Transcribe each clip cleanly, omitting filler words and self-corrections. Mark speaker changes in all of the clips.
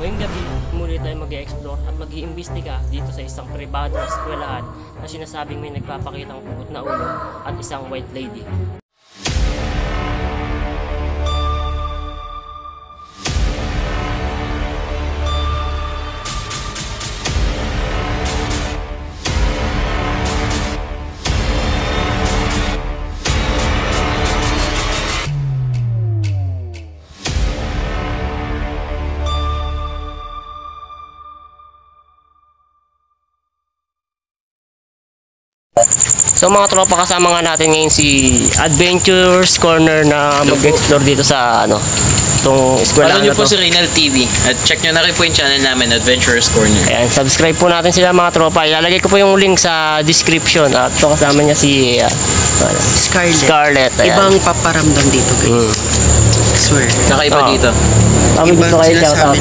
Speaker 1: Ngayong gabi, muli tayo mag-i-explore at mag-iimbestiga dito sa isang pribadong eskwelahan na sinasabing may nagpapakitang pugot na ulo at isang white lady. So mga tropa, kasama nga natin ngayon si Adventures Corner na mag-explore dito sa itong eskwela.
Speaker 2: Follow nyo po si Reynald TV at check nyo na rin po yung channel namin, Adventurers Corner.
Speaker 1: Ayan, subscribe po natin sila mga tropa. Ilalagay ko po yung link sa description at ito kasama niya si Scarlett. Ayan.
Speaker 3: Ibang paparamdam dito guys. Swear.
Speaker 2: Nakaiba dito.
Speaker 1: Kami gusto kayo shoutout.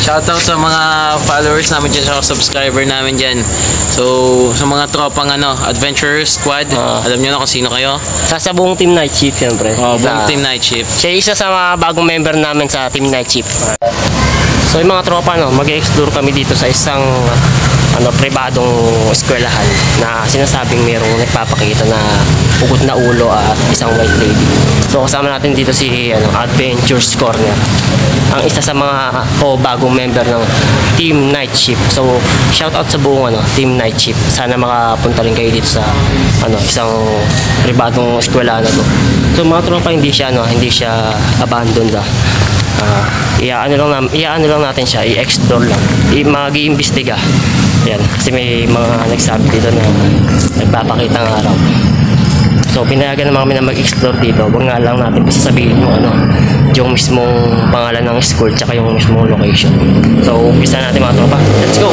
Speaker 2: Shoutout sa mga followers namin dyan, sa subscriber namin dyan. So, sa mga tropang Adventurers Squad, alam nyo na kung sino kayo.
Speaker 1: Sa buong Team Night Shift, syempre.
Speaker 2: Buong Team Night Shift.
Speaker 1: Siya isa sa mga bagong member namin sa Team Night Shift. So yung mga tropa, mag-explore kami dito sa isang pribadong eskwelahan na sinasabing mayroong nagpapakita na pugot na ulo at isang white lady. So kasama natin dito si Adventures Corner, ang isa sa mga bagong member ng Team Night Shift. So shout out sa buong Team Night Shift. Sana makapunta rin kayo dito sa isang pribadong eskwelahan na to. So mga tropa, hindi siya abandoned iaano lang natin siya, i-explore lang, mag-iimbestiga. Yan, kasi may mga nagsabi dito na nagpapakita ng araw. So pinayagan naman kami na mag-explore dito. Huwag nga lang natin sasabihin yung mismong pangalan ng school tsaka yung mismong location. So umpisa natin mga tropa, let's go!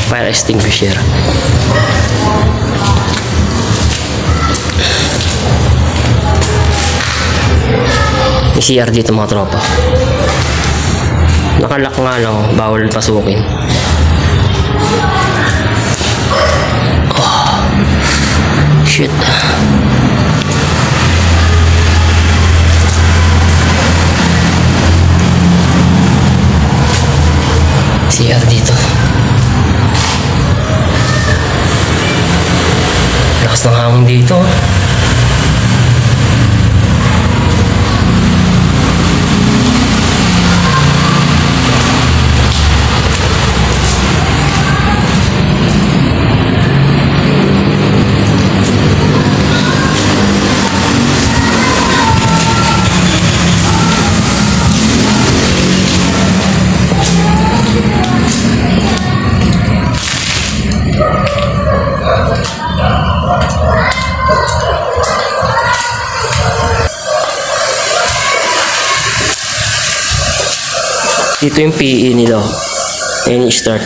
Speaker 1: Fire extinguisher. May CR dito mga tropa. Nakalock nga lang, bawal pasukin. Shit. CR dito. Lakas ng hangin dito. Dito yung PE nila. Ayan yung start.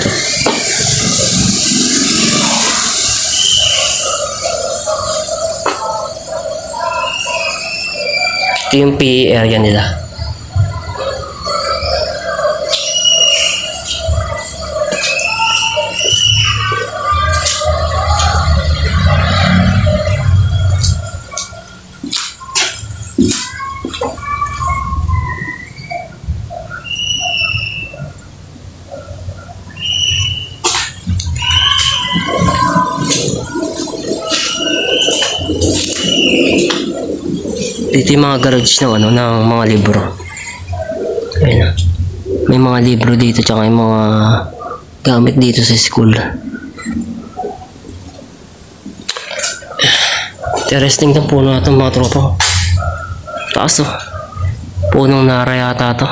Speaker 1: Ito yung PE area nila. Dito yung mga garage ng mga libro. Ayun. May mga libro dito tsaka yung mga gamit dito sa school. Interesting ng puno natin mga tropa. Taas punong nara yata to.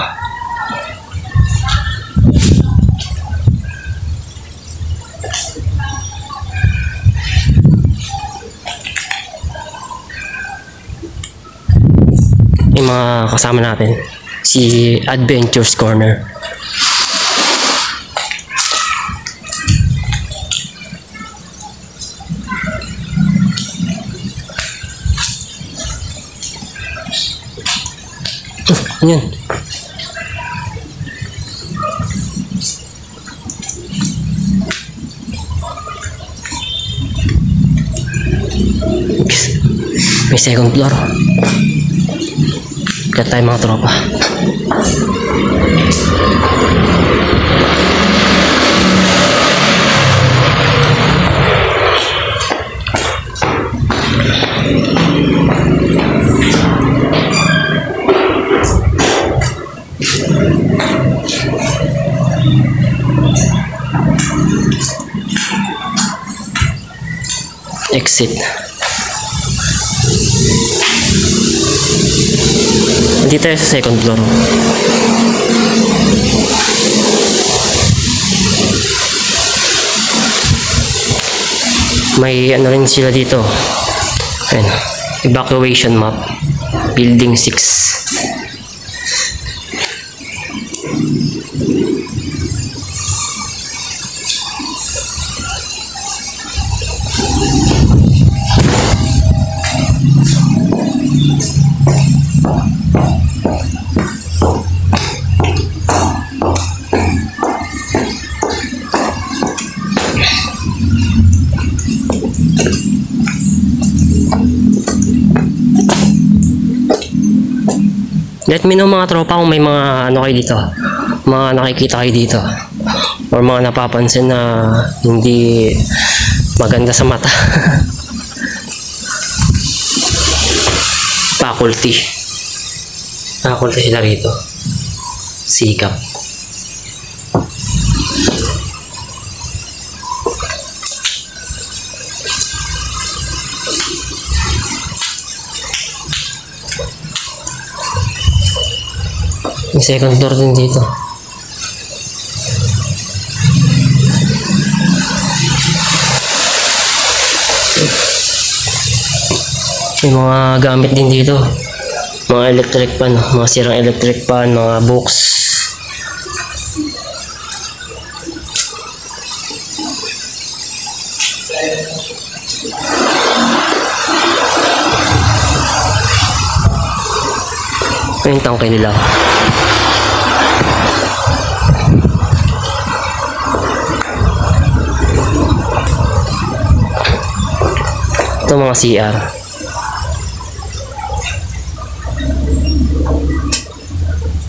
Speaker 1: Yung mga kasama natin, si Adventures Corner. Yun. May second floor. Kaya tayo mga tropa. Exit. Dito tayo sa second floor. May ano rin sila dito. Ayan. Evacuation map. Building 6. Let me know mga tropa kung may mga ano kayo dito, mga nakikita kayo dito, or mga napapansin na hindi maganda sa mata. Faculty sila rito. Sikap. May second floor din dito. May mga gamit din dito. Mga electric pan, mga sirang electric pan, mga books. Ito yung tangke nila. Ito mga CR.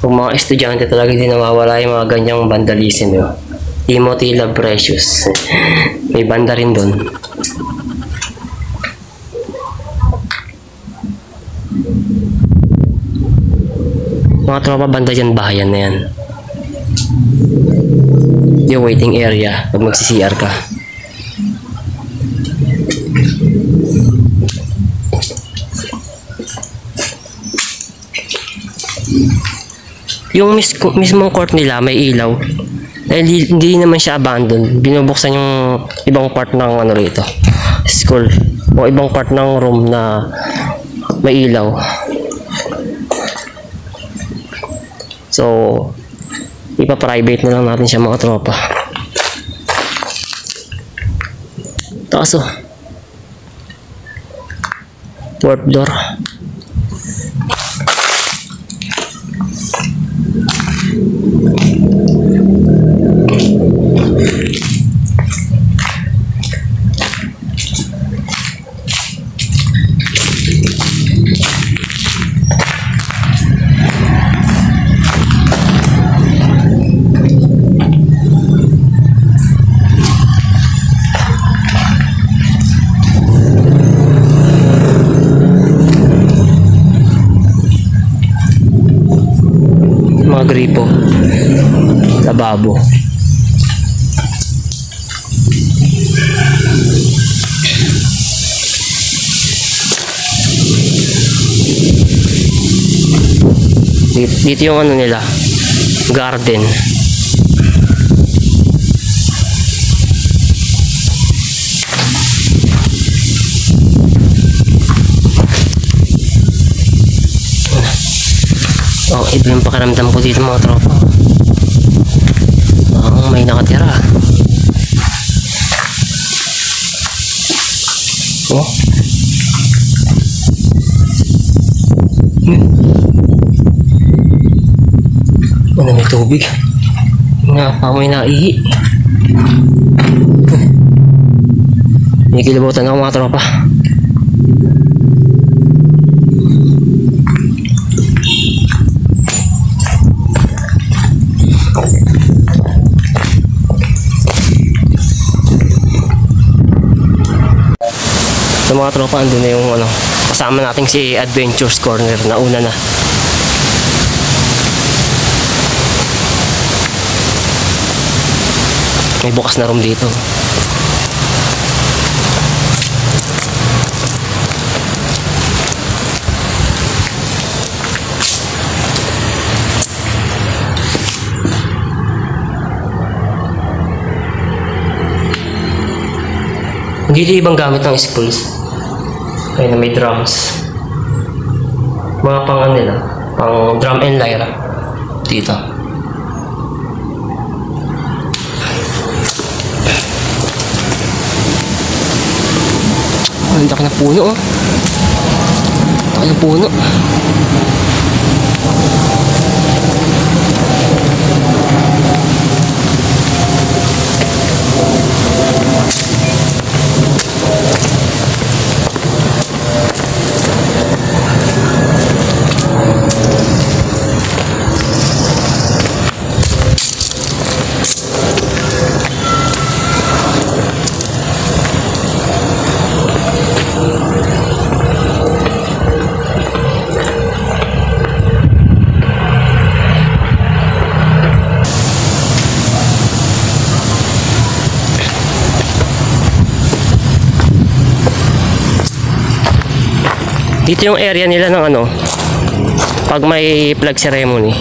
Speaker 1: Kung mga estudyante talaga din nawawala yung mga ganyang vandalism yun. Timothy Love Precious. May banda rin dun. Mga tropa, banda dyan, bahayan na yan. Yung waiting area pag magsi-CR ka. Yung mismong court nila may ilaw. Dahil hindi naman siya abandoned. Binubuksan yung ibang part ng ano rito, school, o ibang part ng room na may ilaw. So, ipa-private na lang natin siya mga tropa. Taas oh. Fourth floor. Mga gripo, lababo. Dito yung ano nila, garden. Oh, iba yung pakiramdam ko dito mga tropa. May nakatira. Oh. Ano, may tubig. May naihi. Nakikilabutan ako mga tropa. So mga tropa, andun na yung ano, kasama natin si Adventures Corner na una na. May bukas na room dito. Dito ibang gamit ng schools. Kaya na may drums. Mga pang ano nila, pang drum and lyre. Dito. Ang laki ng puno, oh. Laki ng puno. Dito yung area nila ng ano, pag may flag ceremony.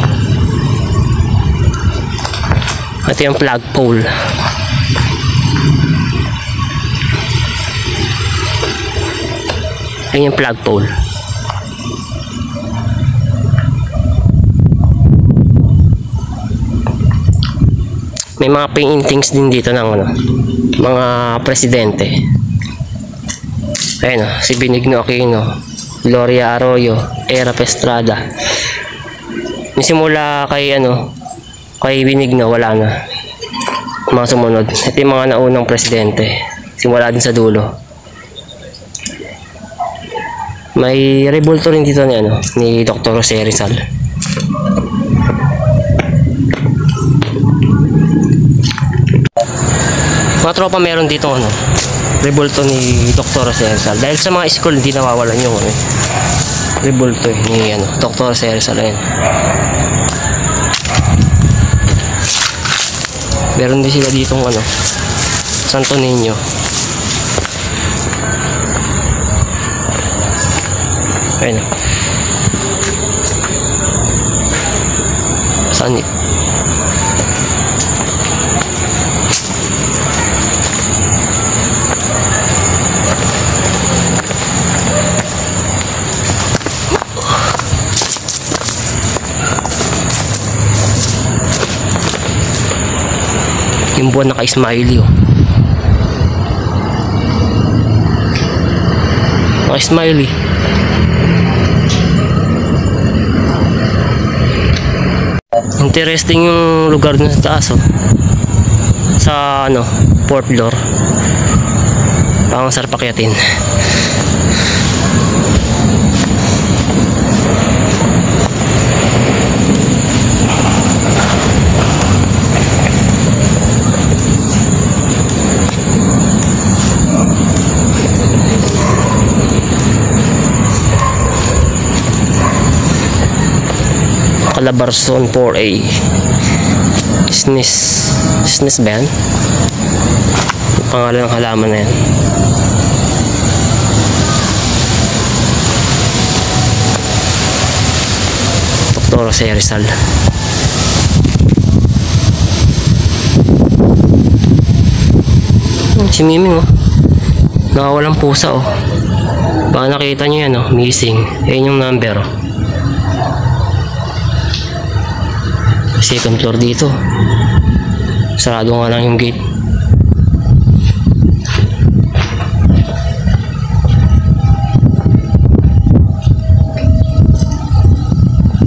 Speaker 1: Ito yung flag pole. Ito yung flag pole. May mga paintings din dito ng ano, mga presidente. Ayun, si Benigno Aquino, Gloria Arroyo, Era Estrada. Simula kay ano, kay Benigno, wala na. Mga sumunod. Ito yung mga naunang presidente. Simula din sa dulo. May rebulto rin dito ni ano, ni Dr. Jose Rizal. Mga tropa, meron dito ano, rebulto ni Dr. Jose Rizal. Dahil sa mga school hindi nawawalan yung ano, rebulto ni ano, Dr. Jose Rizal. Ayun. Meron din sila ditong ano, Santo Niño. Ayun. Saan yun? Yung buwan naka-smiley, oh. Naka-smiley. Interesting yung lugar na sa taas, oh. Sa ano, 4th floor. Parang sarap akyatin. Calabarzon 4A. Snis ba yan? Pangalan ng halaman na yan. Dr. Jose Rizal. Si Miming, oh. Nakawalang pusa, oh. Baka nakita nyo yan, oh. Missing. Yan yung number, oh. Second floor dito. Sarado nga lang yung gate.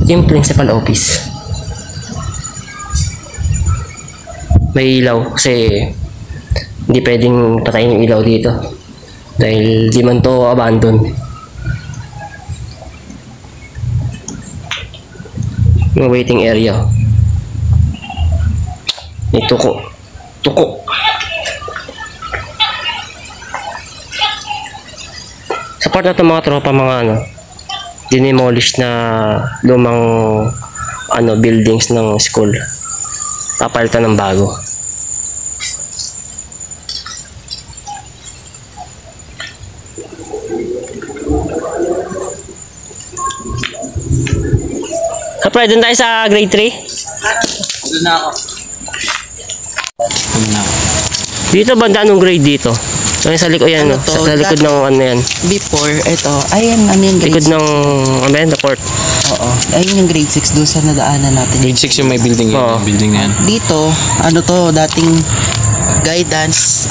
Speaker 1: Ito yung principal office. may ilaw kasi hindi pwedeng patayin yung ilaw dito dahil di man to abandon. Yung waiting area. May tuko. Sa part na ito mga tropa, mga dinemolish na lumang buildings ng school. Papalitan ng bago. Kapre, dun tayo sa grade 3.
Speaker 2: Doon na ako.
Speaker 1: Dito banda anong grade dito? Yung sa likod yan,
Speaker 3: Ano
Speaker 1: no?
Speaker 3: to?
Speaker 1: Sa likod ng yan.
Speaker 3: Before, ito, ayan, ano yung grade
Speaker 1: Likod ng, the court.
Speaker 3: Oo. Ayun yung grade 6 doon sa nadaanan natin.
Speaker 2: Grade 6 yung may building yun.
Speaker 1: Oo.
Speaker 2: Yung building na yan.
Speaker 3: Dito, ano to, dating guidance,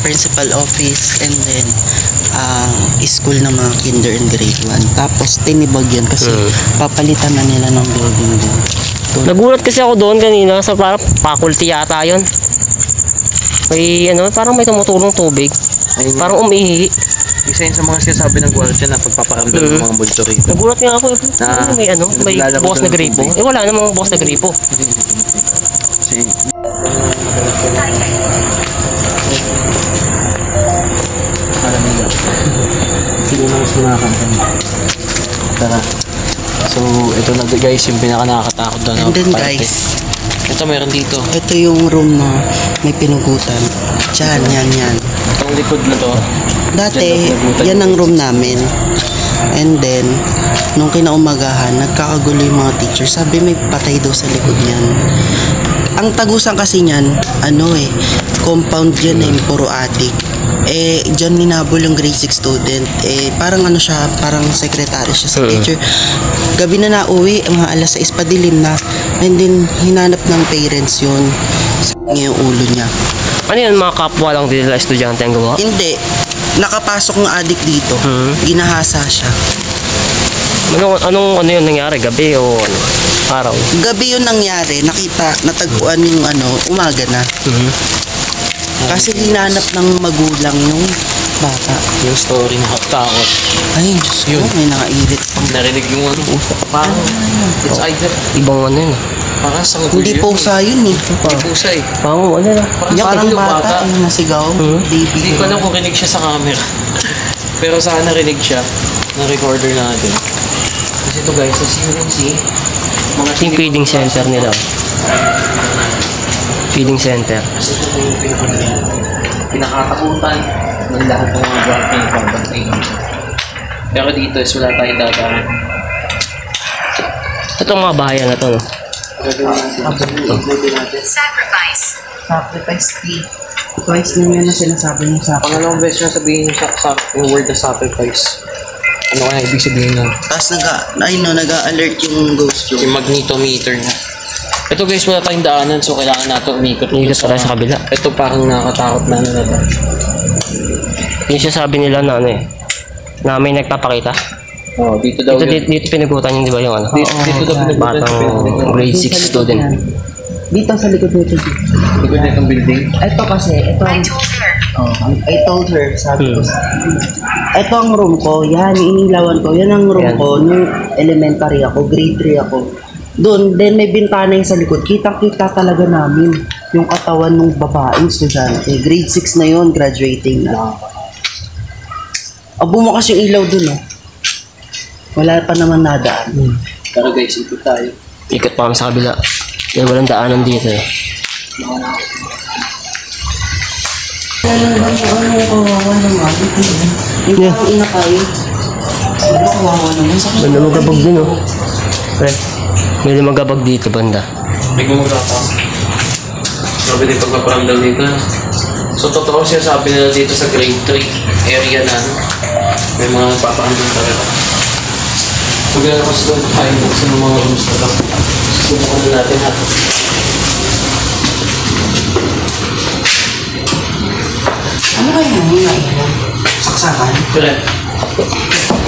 Speaker 3: principal office, and then school ng mga kinder and grade 1. Tapos tinibag yan kasi papalitan na nila ng building doon.
Speaker 1: Nagulat kasi ako doon kanina sa parang faculty yata yun. May parang may tumutulong tubig.
Speaker 2: Ayun.
Speaker 1: Parang umihi.
Speaker 2: Isa yun sa mga sinasabi ng gwardiya na pagpaparamdam ng mga multo rito.
Speaker 1: Nagulat nga ako, may
Speaker 2: naglalaro
Speaker 1: bukas na
Speaker 2: ng
Speaker 1: gripo.
Speaker 2: tubig.
Speaker 1: Wala namang bukas na gripo.
Speaker 2: Kasi sino na mas nakakanta niya. Tara. So, ito na guys, yung pinaka nakakatakot doon.
Speaker 3: And then guys,
Speaker 2: Ito meron dito.
Speaker 3: ito yung room na may pinugutan. Diyan, yan.
Speaker 2: Itong likod na to.
Speaker 3: Dati, yan ang room namin. And then, nung kinaumagahan, nagkakagulo yung mga teacher. Sabi may patay daw sa likod niyan. Ang tagusan kasi niyan, compound yan puro attic. Diyan ninabol yung grade 6 student. Parang parang secretary siya sa teacher. Gabi na nauwi, mga alas 6 padilim na. And then, hinanap ng parents yun. Sa yung ulo niya.
Speaker 1: Ano yan, mga kapwa lang din nila estudyante ang gawa?
Speaker 3: Hindi. Nakapasok ng adik dito. Ginahasa siya.
Speaker 1: Anong yun nangyari? Gabi o araw?
Speaker 3: Gabi yun nangyari. Natagpuan yung umaga na. Kasi hinanap ng magulang yung bata.
Speaker 2: Yung story nakakatakot.
Speaker 3: Ay, Diyos ko, may nakairit pang.
Speaker 2: Narinig yung parang it's either
Speaker 1: Ibang yun.
Speaker 2: parang sa
Speaker 3: Hindi pusa yun
Speaker 2: Hindi pusa eh.
Speaker 1: Parang
Speaker 3: Parang bata yung nasigaw. Baby.
Speaker 2: Hindi ko alam kung rinig siya sa camera. Pero sana narinig siya na recorder natin. Kasi ito guys, as you can see, mga
Speaker 1: Yung feeding center nila. Feeding center.
Speaker 2: Kasi ito yung pinakatakutan ng lahat ng mga guardian ng pagpapay. Pero dito is wala tayong dadaan.
Speaker 1: Itong mga bahayan na to, no?
Speaker 3: Sacrifice fee. Twice na yun na sinasabi niya sa akin.
Speaker 2: Pangalawang beses na sabihin sa yung word na sacrifice. Ano kaya ibig sabihin nun?
Speaker 3: Tapos nag-alert yung ghost
Speaker 2: Yung magnetometer niya. Ito guys, wala tayong daanan so kailangan natin umikot.
Speaker 1: Ikot pala sa kabila.
Speaker 2: Ito parang nakakatakot na to.
Speaker 1: Yung sabi nila na na may nagpapakita.
Speaker 2: Oh, dito daw.
Speaker 1: Dito pinagutan yung di ba yung
Speaker 2: Dito daw pinagbutan.
Speaker 1: batang grade 6 student.
Speaker 3: Dito sa likod nito.
Speaker 2: Likod na itong building.
Speaker 3: Ito kasi, I told her, sabi ko ito ang room ko, yan, inilawan ko, yan ang room
Speaker 1: Yan.
Speaker 3: ko, nung elementary ako, grade 3 ako. Doon, then may bintana yung sa likod, kitang-kita talaga namin yung katawan ng babaeng estudyante. Grade 6 na yon, graduating na. Bumukas yung ilaw dun, Wala pa naman nadaan.
Speaker 2: Pero guys, ikot tayo.
Speaker 1: Ikot pa kami sa kabila. Kaya walang daanan dito eh.
Speaker 3: Yung parang ina kayo. Kawawa naman sa
Speaker 1: May lumagabag din oh. May lumagabag dito banda.
Speaker 2: May gumagapa. Sabi din pagpaparamdam dito. So, totoo siya sabi nila dito sa grade 3 area na may mga nagpaparamdam talaga. Paglalabas doon tayo sa mga rooms na lang. Subukan na natin ha.
Speaker 3: Ano kaya yung nailan? Saksakan?
Speaker 2: Correct.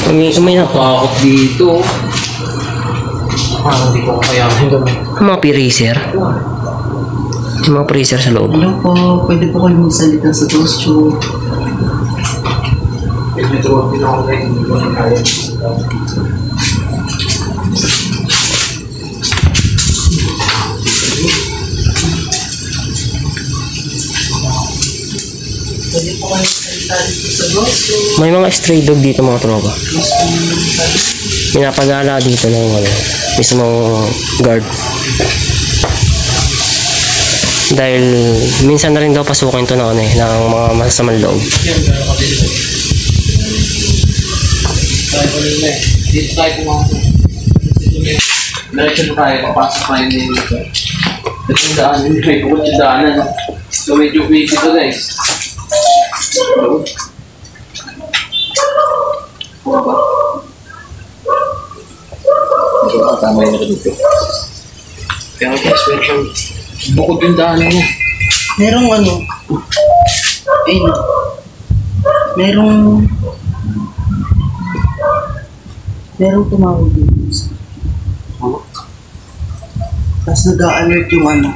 Speaker 1: May
Speaker 2: Takot dito. Parang di ko kayahin doon.
Speaker 1: mga piracer. Yung mga freezer sa loob.
Speaker 3: Hello po, pwede po kayo magsalita sa Ghost Tube. Pwede po kayo magsalita dito sa Ghost Tube.
Speaker 1: May mga stray dog dito mga tropa. Pinapagala dito ng mismong guard. Dahil minsan na rin daw pasukin to ng mga masasamang loob.
Speaker 2: Dito tayo pumasok. Diretso na tayo, papasok tayo dito. Ito yung daan, hindi may bukod yung daanan. So medyo busy to guys. Buka ba? Tama yun na dito. Kaya guys, medyo bukod yung daanan mo.
Speaker 3: Merong ano? Ayun. Merong tumawag dito. Tapos nag-a-alert yung ano.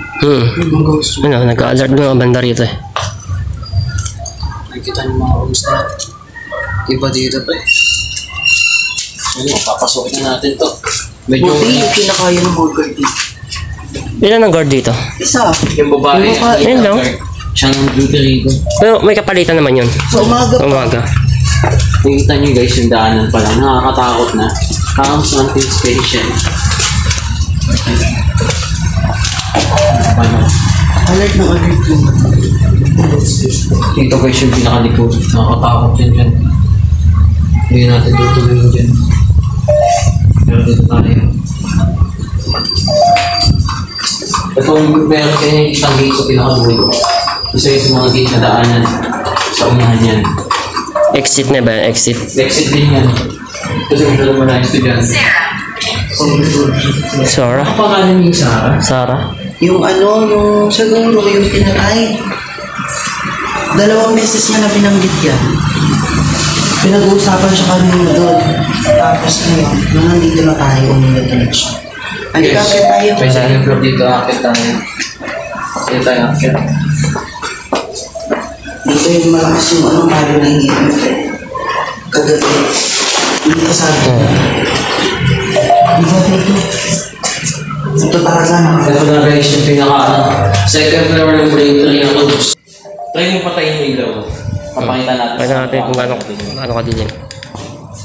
Speaker 3: Yung Ghost Tube.
Speaker 1: Ano, nag-alert ng banda rito eh.
Speaker 2: Nakikita niyo mga rooms na iba dito pa eh. Ano, papasokin na natin to. Medyo
Speaker 3: Buti yung pinakaya ng mga guard dito.
Speaker 1: Ilan ang guard dito?
Speaker 3: Isa.
Speaker 2: yung babae.
Speaker 3: Yung babae.
Speaker 1: Ayun lang.
Speaker 2: Siya ng duty rito.
Speaker 1: Pero may kapalitan naman yun.
Speaker 3: Sa umaga pa.
Speaker 1: Umaga.
Speaker 2: Nakikita niyo guys yung daanan pala. Nakakatakot na. Comes something station.
Speaker 3: Alert ng alert yung
Speaker 2: Dito guys yung pinakalikod. Nakakatakot yan dyan. Hindi natin tutuloyin dyan. Pero dito tayo. Itong meron kayo isang gate sa pinakadulo. Isa yung sa mga gate na daanan. Sa unahan yan.
Speaker 1: Exit na ba? Exit.
Speaker 2: Exit din yan. Kasi may naman na estudyante.
Speaker 1: Sarah?
Speaker 2: Ang pangalan niya Sarah?
Speaker 1: Sarah?
Speaker 3: yung ano, yung siguro yung pinatay. 2 beses niya na binanggit yan. Pinag-uusapan siya kanina doon. Tapos ngayon, nung nandito na tayo, umilit siya. Halika, kaya tayo.
Speaker 2: May second floor dito, akit tayo. Akit tayo, akit.
Speaker 3: Dito yung malakas yung ano, tayo na iipin. Kagabi. Dito sabi. Dito dito. Ito talaga na.
Speaker 2: Ito na guys, yung second floor ng brain tree na to. Try yung patayin yung ilaw. Papakita natin.
Speaker 1: Pakita natin kung gaano kadilim.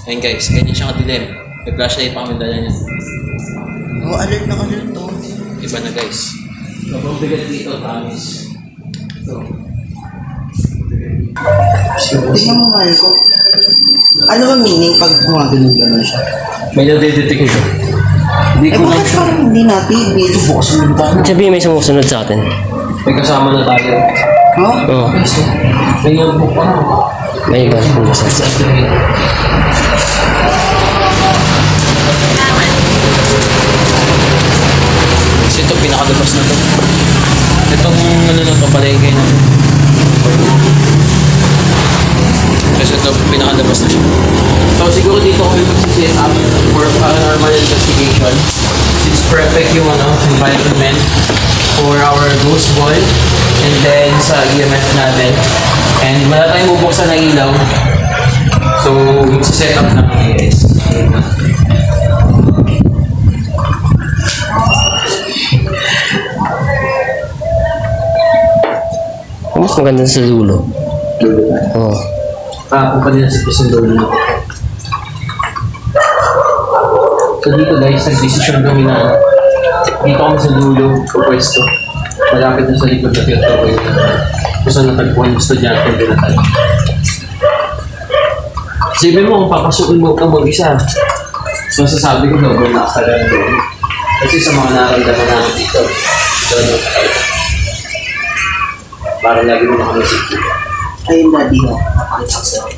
Speaker 2: Ayun guys, ganyan siya kadilim. May flashlight pa kami dala niya.
Speaker 3: Oh, alert na alert to.
Speaker 2: Iba na guys. Sobrang bigat dito, Tamis.
Speaker 3: Tingnan mo nga ko. Ano ba meaning pag gumagano'n gano'n siya?
Speaker 2: May nadedetect siya. Hindi
Speaker 3: Eh
Speaker 2: ko lang
Speaker 3: bakit
Speaker 2: siya.
Speaker 3: parang hindi natin?
Speaker 2: Ito bukas yung bintana.
Speaker 1: Sabihin may sumusunod sa atin.
Speaker 2: May kasama na tayo.
Speaker 3: Ha?
Speaker 1: Oo.
Speaker 2: May notebook pa na.
Speaker 1: May iba sumusunod sa atin.
Speaker 2: Kasi ito pinakadabas na to. Itong ano na to, palengke na. Kasi ito pinakadabas na siya. So siguro dito kami mag-set up for paranormal investigation. It's perfect yung environment for our ghost ball and then sa EMF natin. And wala tayong bubuksan na ilaw. So mag-set up na kami guys.
Speaker 1: Mas maganda sa dulo. Oo.
Speaker 2: Kung kanina si Pisong Dolo na. So dito guys, nag-decision kami na dito kami sa dulo sa pwesto. Malapit na sa likod na theater. Kung saan natagpuan yung estudyante din na tayo. Sabi mo, kung papasukin mo ka mag-isa. So sasabi ko na, burnout ka lang doon. Kasi sa mga naramdaman namin dito, burnout ka lang. Para lagi mo na kami sikip.
Speaker 3: Ayun daddy ho. Napakita ko.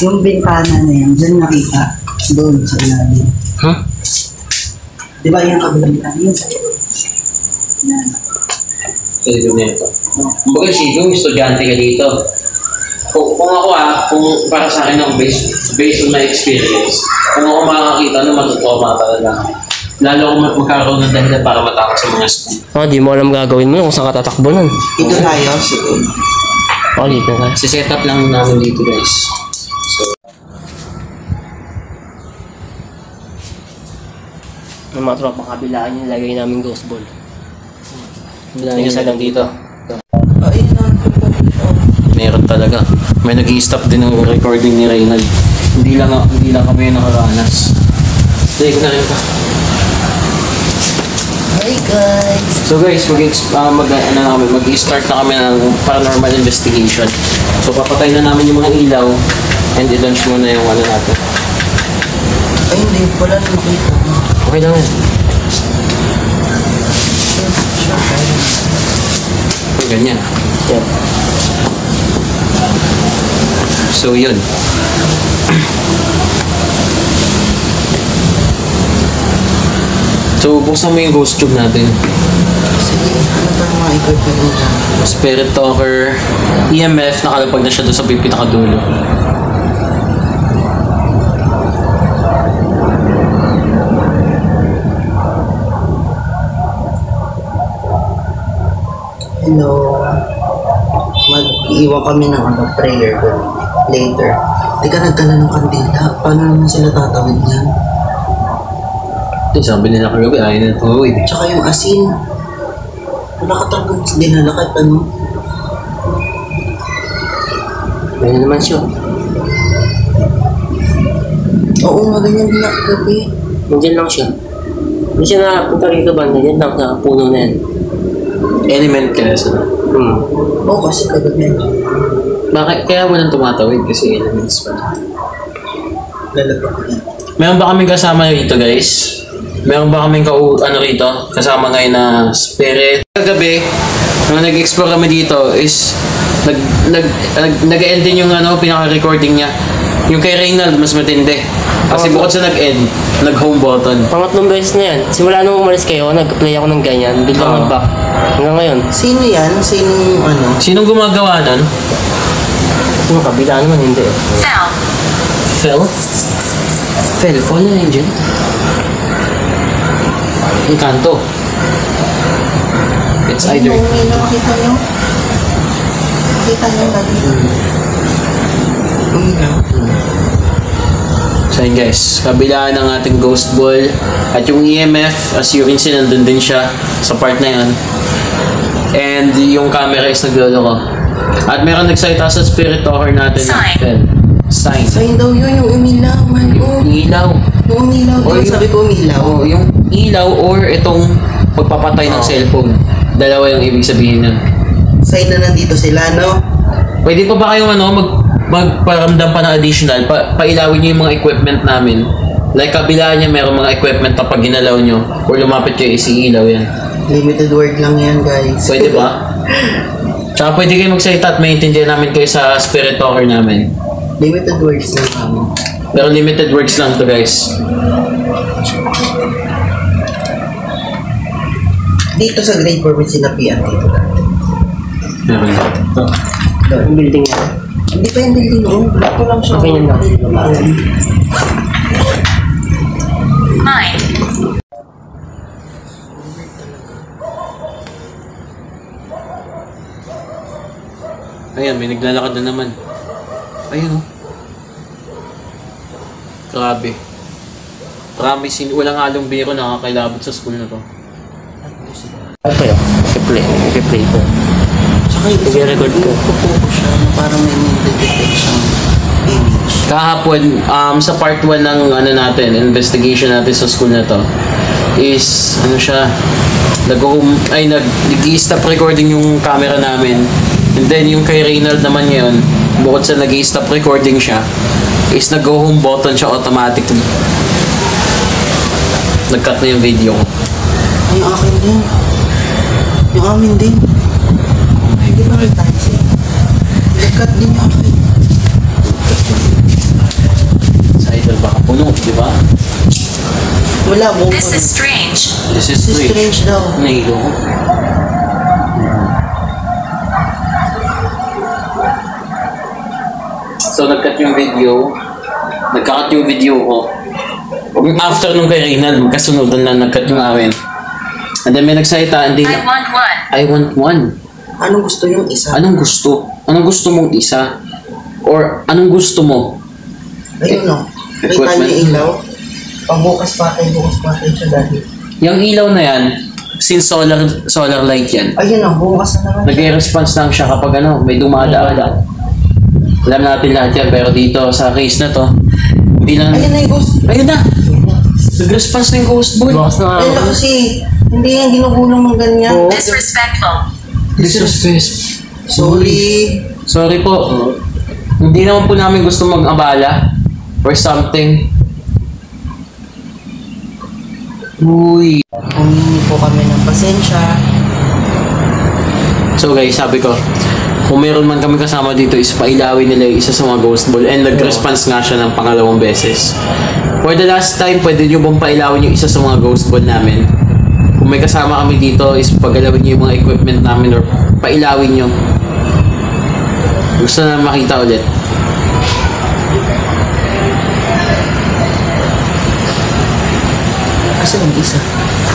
Speaker 3: Yung bintana na yan, dyan nakita. Doon sa ilalim.
Speaker 1: Huh?
Speaker 3: Di ba yung kabilang bintana? Yun sa likod. Yan.
Speaker 2: Sa likod na ito. Kumbaga yung estudyante ka dito. Kung ako kung para sa akin ako based on my experience, kung ako makakakita na matutrauma talaga. lalo ko magkakaroon ng dahilan para matakot sa mga school.
Speaker 1: Di mo alam gagawin mo kung saan ka tatakbo nun.
Speaker 3: Ito tayo, sige.
Speaker 1: Dito ka.
Speaker 2: Si-set up lang namin dito guys.
Speaker 1: Yung mga tropa kabilaan yung lagay namin ghost ball. Yung isa lang dito.
Speaker 3: Ayun na.
Speaker 2: Meron talaga. May nag-i-stop din ng recording ni Reynald. Hindi lang kami yung nakaranas. Take na rin ka.
Speaker 3: Hi guys!
Speaker 2: So guys, mag-i-start na kami ng paranormal investigation. So papatay na namin yung mga ilaw and i-launch muna yung ano natin.
Speaker 3: Ay, hindi. Wala na makita.
Speaker 2: Okay lang yan. So ganyan.
Speaker 1: Yan.
Speaker 2: So yun. So buksan mo yung ghost tube natin.
Speaker 3: Sige, ano ba yung mga equipment mo dyan?
Speaker 2: Spirit Talker, EMF, nakalapag na siya doon sa pinakadulo.
Speaker 3: Hello. Mag-iwan kami ng prayer later. Di ka nagdala ng kandila. Paano naman sila tatawid niyan?
Speaker 2: Sabi nila kagabi, ayaw na tuwid.
Speaker 3: Tsaka yung asin. Wala ka talagang dinala kahit ano.
Speaker 1: Ayun naman siya.
Speaker 3: Oo nga, ganyan din ako gabi.
Speaker 1: Nandiyan lang siya. Hindi siya nakapunta rito ba? Nandiyan lang sa puno na yan.
Speaker 2: Element kaya sa...
Speaker 3: Oo, kasi kagabi.
Speaker 2: Bakit? Kaya walang tumatawid kasi elements pa.
Speaker 3: Lalabak ko yan.
Speaker 2: Meron ba kaming kasama rito guys? Meron ba kaming rito? Kasama ngayon na spirit? Kagabi, nung nag-explore kami dito is nag-end din yung pinaka-recording niya. Yung kay Reynald, mas matindi. Kasi bukod sa nag-end, nag-home button.
Speaker 1: Pangatlong beses na yan. Simula nung umalis kayo, nag-play ako ng ganyan. Biglang nag-back. Hanggang ngayon.
Speaker 3: Sino yan? Sinong ano?
Speaker 2: Sinong gumagawa nun?
Speaker 1: Yung kabila naman, hindi.
Speaker 2: Phil? Phil, fallen angel? Yung kanto. It's either...
Speaker 3: Yung makita nyo? Makita nyo lagi.
Speaker 2: So yun guys, kabilaan ng ating ghost ball at yung EMF, as you can see, nandun din siya sa part na yun. And yung camera is nagloloko. At meron nagsalita sa spirit talker natin na Phil. Sign.
Speaker 3: Sign daw yun, yung umilaw.
Speaker 2: Yung ilaw.
Speaker 3: Yung umilaw.
Speaker 2: O,
Speaker 3: Yung sabi ko umilaw.
Speaker 2: Oo, yung ilaw or itong pagpapatay ng cellphone. Dalawa yung ibig sabihin nun.
Speaker 3: Sign na nandito sila, no?
Speaker 2: Pwede pa ba kayong magparamdam pa ng additional? Pailawin nyo yung mga equipment namin. Like kabilaan niya, meron mga equipment na pag ginalaw nyo or lumapit kayo, isiilaw yan.
Speaker 3: Limited word lang yan, guys.
Speaker 2: Pwede ba? Tsaka pwede kayo magsalita at maintindihan namin kayo sa spirit talker namin.
Speaker 3: Limited words lang namin.
Speaker 2: Pero limited words lang to guys.
Speaker 3: Dito sa grade 4 may sinapian dito natin.
Speaker 2: Meron ba? Ito.
Speaker 1: Yung building niya.
Speaker 3: Hindi pa yung building noon. Ito lang siya.
Speaker 1: Okay yun lang.
Speaker 2: Ayan, may naglalakad na naman. Ayun oh. Grabe. Promise, walang halong biro nakakailabot sa school na to.
Speaker 1: Okay, i-play ko.
Speaker 3: Tsaka ito
Speaker 1: I-record ko.
Speaker 3: Pupupo siya na parang may detect siyang image.
Speaker 2: Kahapon, sa part 1 ng investigation natin sa school na to, is, nag-i-stop recording yung camera namin. And then, yung kay Reynald naman ngayon, bukod sa nag-i-stop recording siya, is nag-go-home button siya automatically. Nag-cut na yung video ko.
Speaker 3: Ay, yung akin din. Yung amin din. Hindi ba rin tayo siya? Nag-cut din yung akin.
Speaker 2: Sa idol baka puno, di ba?
Speaker 3: Wala mo.
Speaker 4: This is strange.
Speaker 2: This is
Speaker 3: This is strange daw.
Speaker 2: Nahilo ko. So, nag-cut yung video. Nagka-cut yung video ko. Yung after nung kay Reynald, magkasunodan na nagkat yung amin. And then may nagsalita, hindi na, I want one.
Speaker 3: Anong gusto yung isa?
Speaker 2: Anong gusto? Anong gusto mong isa? Or anong gusto mo?
Speaker 3: Ayun no. Kita niyo yung ilaw? Bukas patay siya dati.
Speaker 2: Yung ilaw na yan, since solar light yan,
Speaker 3: Ayun no, bukas na naman.
Speaker 2: nag-response lang siya kapag may dumadaan. Alam natin lahat yan, pero dito sa case na to, hindi lang...
Speaker 3: Ayun na yung ghost.
Speaker 2: Ayun na! Nag-response na yung ghost boy.
Speaker 1: Bukas na
Speaker 3: Ayun na kasi, hindi yung ginugulong ng ganyan.
Speaker 2: Disrespect.
Speaker 3: Sorry.
Speaker 2: Po. Hindi naman po namin gusto mag-abala or something. Uy.
Speaker 3: Humingi po kami ng pasensya.
Speaker 2: So guys, sabi ko, kung meron man kami kasama dito is pailawin nila yung isa sa mga ghost ball and nag-response nga siya ng pangalawang beses. For the last time, pwede nyo bang pailawin yung isa sa mga ghost ball namin? Kung may kasama kami dito is pagalawin nyo yung mga equipment namin or pailawin nyo. Gusto na makita ulit.
Speaker 3: Kasi yung isa.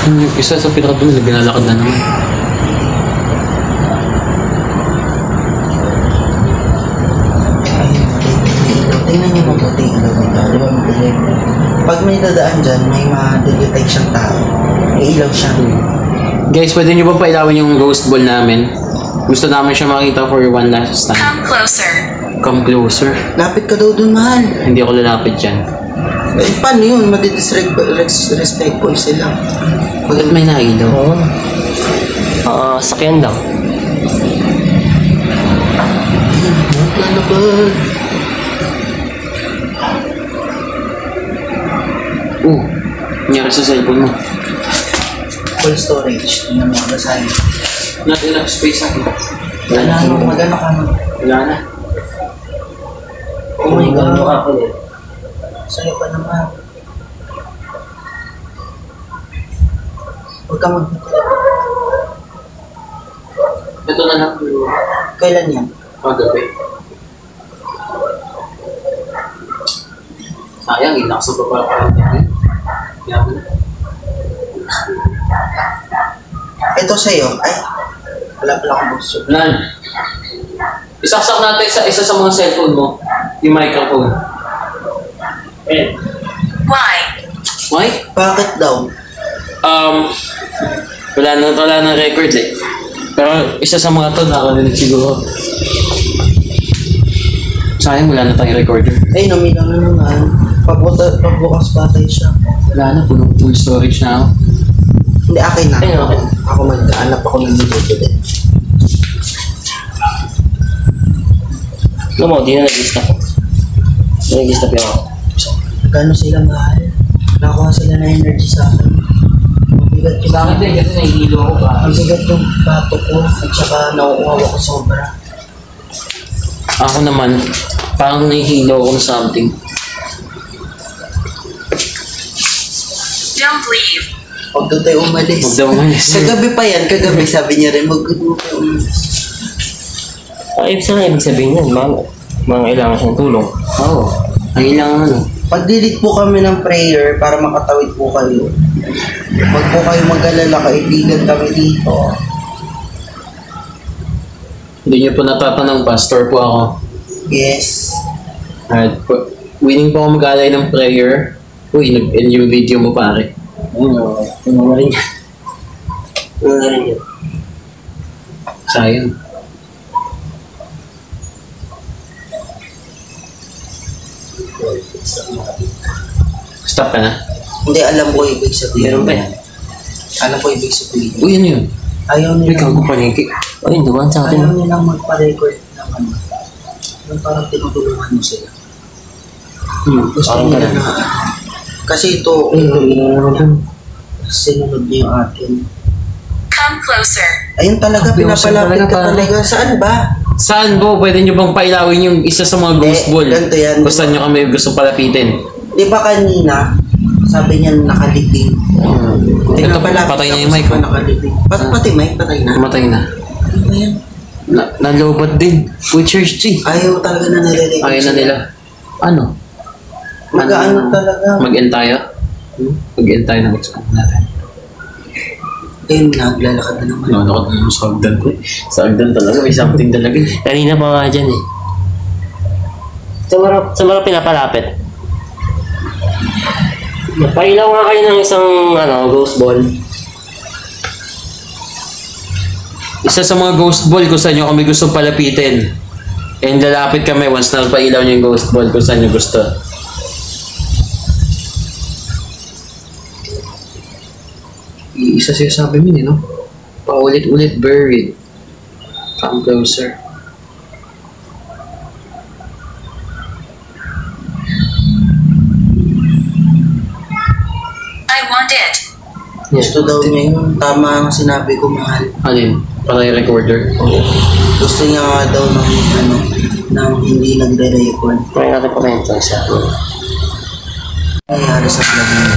Speaker 2: Yung isa sa pinaka doon, binalakad na naman.
Speaker 3: Tingnan niyo mabuti yung ilaw nito. Di ba mabuti? Pag may dadaan dyan, may ma-detect siyang tao. May ilaw siya.
Speaker 2: Guys, pwede nyo bang pailawin yung ghost ball namin? Gusto namin siya makita for one last time. Come closer.
Speaker 3: Lapit ka daw dun, mahal.
Speaker 2: Hindi ako lalapit dyan.
Speaker 3: Eh, paano yun? Madi-disrespectful sila.
Speaker 2: Bakit may nailaw?
Speaker 1: Sakyan lang.
Speaker 3: Lalabag.
Speaker 2: Nangyari sa cellphone mo.
Speaker 3: Full storage. Tingnan mo basahin.
Speaker 2: Not enough space ako.
Speaker 3: Wala na. Magano ka mo?
Speaker 2: Wala na.
Speaker 3: Oh my God. Sa'yo pa naman. Huwag ka
Speaker 2: Ito na lang.
Speaker 3: Kailan yan?
Speaker 2: Paggabi. Sayang, inaksa pa pa natin. Yaman na.
Speaker 3: Ito sa'yo. Ay, wala pala akong gusto.
Speaker 2: Lan, isaksak natin sa isa sa mga cellphone mo. Yung microphone. Why?
Speaker 3: Bakit daw?
Speaker 2: Wala na record eh. Pero isa sa mga to nakakalinig siguro. Sayang, wala na tayong recorder.
Speaker 3: Ay, namilang na naman. Pagbukas patay siya.
Speaker 2: Wala na, punong full storage na ako.
Speaker 3: Hindi, akin na.
Speaker 1: Ayun, akin.
Speaker 3: Ako mag-aanap ako ng video din.
Speaker 1: Alam mo, di na nag-stop. Nag-stop yung ako.
Speaker 3: Gano'n sila mahal? Nakuha sila na energy sa akin. Mabigat yung
Speaker 2: Bakit eh? Kasi nahihilo ako ba?
Speaker 3: Mabigat yung bato ko at saka nauuhaw ako sobra.
Speaker 2: Ako naman, parang nahihilo ako ng something.
Speaker 4: Don't leave.
Speaker 3: Huwag doon tayo umalis.
Speaker 2: Huwag daw umalis.
Speaker 3: Kagabi pa yan, kagabi sabi niya rin, huwag doon tayo umalis.
Speaker 1: Ibig sabihin yan, mga kailangan siyang tulong.
Speaker 2: Oo. Kailangan ano.
Speaker 3: Pag-delete po kami ng prayer para makatawid po kayo. Huwag po kayo mag-alala, kaibigan kami dito.
Speaker 2: Hindi niyo po natatanong, pastor po ako.
Speaker 3: Yes.
Speaker 2: At willing po ako mag-alay ng prayer. Uy, nag-end yung video mo pare.
Speaker 1: Ano na rin yan. Ano na rin yan.
Speaker 2: Sayang. Stop ka na?
Speaker 3: Hindi, alam ko ibig sabihin.
Speaker 1: Meron ba yan?
Speaker 3: Alam ko ibig sabihin.
Speaker 2: Uy, ano yun?
Speaker 3: Ayaw
Speaker 2: Uy,
Speaker 3: nilang,
Speaker 2: kang paniki.
Speaker 1: Ayun, dumaan sa atin.
Speaker 3: ayaw nilang magpa-record ng ano. Yung parang tinutulungan mo sila. Gusto
Speaker 1: Parang
Speaker 3: nila
Speaker 1: ganun.
Speaker 3: na, kasi ito, sinunod niya yung atin.
Speaker 4: Come closer.
Speaker 3: Ayun talaga,
Speaker 2: Closer
Speaker 3: pinapalapit
Speaker 2: talaga,
Speaker 3: ka
Speaker 2: parang-
Speaker 3: talaga. Saan ba?
Speaker 2: Saan po? Pwede nyo bang pailawin yung isa sa mga ghost
Speaker 3: Hindi,
Speaker 2: ball?
Speaker 3: ganito yan.
Speaker 2: Kung saan nyo kami gusto palapitin?
Speaker 3: Di ba kanina, sabi niya nakaliping.
Speaker 2: Ito, patay na yung mic.
Speaker 3: Nakaliping. Pati mic, patay na.
Speaker 2: Matay na.
Speaker 3: Ano ba yan?
Speaker 2: Nalobat din. With church G.
Speaker 3: Ayaw talaga na nire-record.
Speaker 2: Ayaw na nila. Ano?
Speaker 3: Mag-ano talaga.
Speaker 2: Mag-end tayo? Mag-end tayo ng expo natin.
Speaker 3: Ayun, naglalakad na naman.
Speaker 2: Nakakot na sa hagdan ko eh. Sa hagdan talaga, may something talaga eh.
Speaker 1: Kanina pa nga dyan eh. Sa marap pinapalapit. Napailaw nga kayo ng isang ghost ball.
Speaker 2: Isa sa mga ghost ball kung saan nyo kami gusto palapitin. And lalapit kami once na pailaw nyo yung ghost ball kung saan nyo gusto. Isa siya sabi mo no? Paulit-ulit buried. Come closer.
Speaker 4: I want it.
Speaker 3: Gusto daw niya yung tama ang sinabi ko, mahal.
Speaker 2: Alin? Patay recorder?
Speaker 3: Gusto niya nga daw ng hindi nagre-record.
Speaker 1: Try natin pa rin ito siya.
Speaker 3: Nangyari sa vlog niya.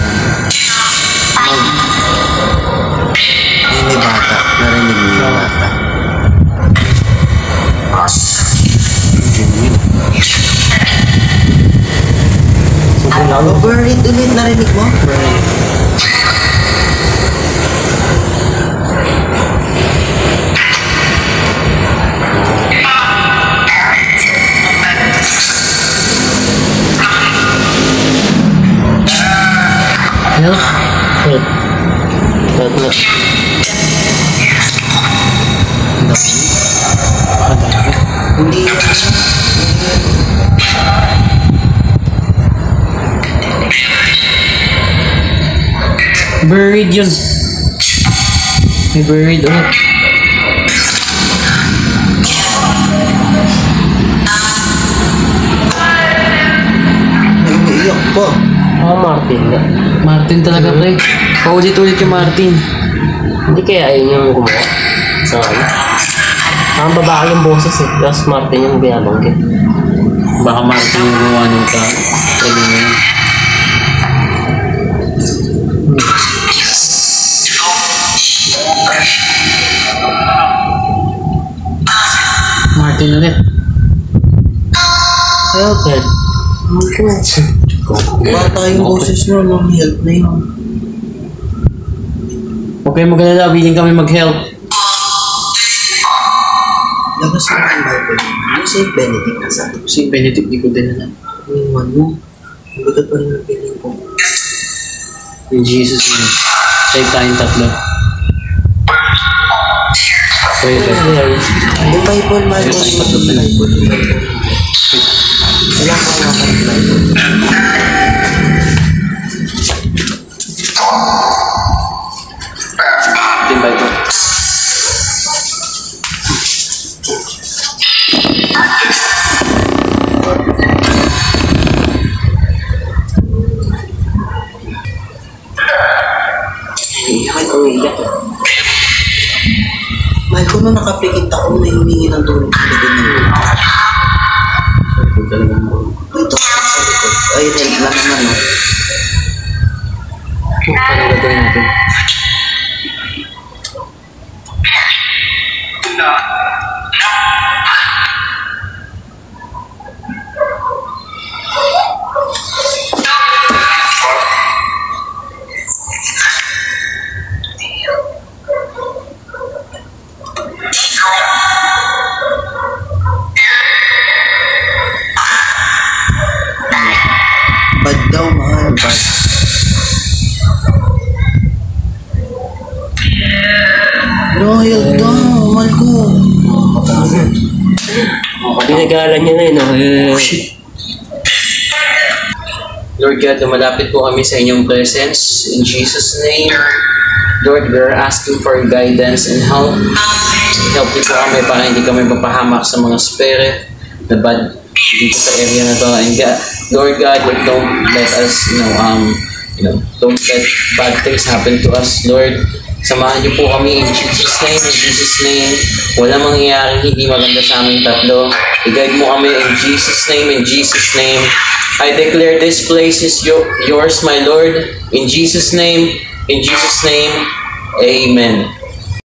Speaker 3: May bata. Narinig mo yung bata. Buried ulit, narinig mo?
Speaker 1: Help? Help. Help na.
Speaker 3: Hindi na
Speaker 2: Buried yun. May buried ulit.
Speaker 3: may umiiyak po.
Speaker 1: Martin na.
Speaker 2: Martin talaga pre. Paulit-ulit yung Martin.
Speaker 1: Hindi kaya ayun yung gumawa. Sa ang babae yung boses eh. Tapos Martin yung binabanggit.
Speaker 2: Baka Martin yung gumawa ng ka. Pwede mo yun. Martin ulit.
Speaker 3: Help.
Speaker 1: Help.
Speaker 3: Bata yung boses mo, no? Help na yun.
Speaker 2: Huwag kayong mag-alala, willing kami mag-help.
Speaker 3: Labas mo ang Bible. Ano si Benedict na sa atin?
Speaker 2: Si Benedict, di ko din alam.
Speaker 3: Iwan mo. Ang bigat pa rin ang piling ko.
Speaker 2: In Jesus' name. Save tayong tatlo. Pray tayo.
Speaker 3: Yung Bible, Bible. Wala ka nga pa yung Bible.
Speaker 2: Timbay ko.
Speaker 3: Iyak. Mahal ko nung nakapikit ako na humingi ng tulong sa likod ng lupa.
Speaker 2: Ito talaga mo.
Speaker 3: Dito sa likod. Ay, help lang naman, no?
Speaker 2: Paano gagawin natin?
Speaker 3: Bad daw, mahal. Bad. No, help daw. Mahal ko.
Speaker 1: Pinag-aaral niya na yun.
Speaker 2: Lord God, lumalapit po kami sa inyong presence. In Jesus' name, Lord, we're asking for guidance and help. Help niyo po kami para hindi kami mapahamak sa mga spirit na bad dito sa area na to. And God, Lord God, don't let us, don't let bad things happen to us, Lord. Samahan niyo po kami in Jesus' name, in Jesus' name. Wala mangyayaring hindi maganda sa aming tatlo. I-guide mo kami in Jesus' name, in Jesus' name. I declare this place is yours, my Lord. In Jesus' name, amen.